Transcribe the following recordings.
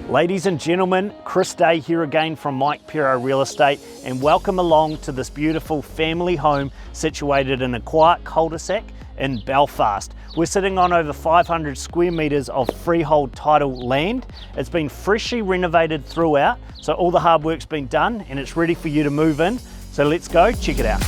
Ladies and gentlemen, Chris Day here again from Mike Pero Real Estate, and welcome along to this beautiful family home situated in a quiet Cul De Sac in Belfast. We're sitting on over 500 square metres of freehold title land. It's been freshly renovated throughout, so all the hard work's been done and it's ready for you to move in. So let's go check it out.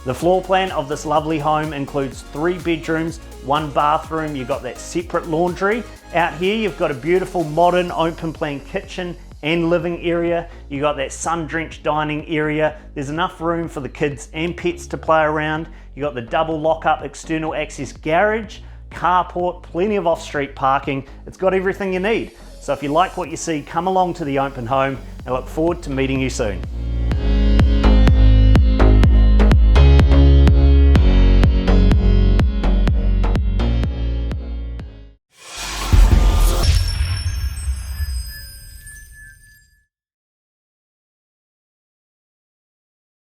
The floor plan of this lovely home includes 3 bedrooms, 1 bathroom. You've got that separate laundry. Out here you've got a beautiful modern open plan kitchen and living area. You've got that sun-drenched dining area. There's enough room for the kids and pets to play around. You've got the double lock-up external access garage, carport, plenty of off-street parking. It's got everything you need. So if you like what you see, come along to the open home. I look forward to meeting you soon.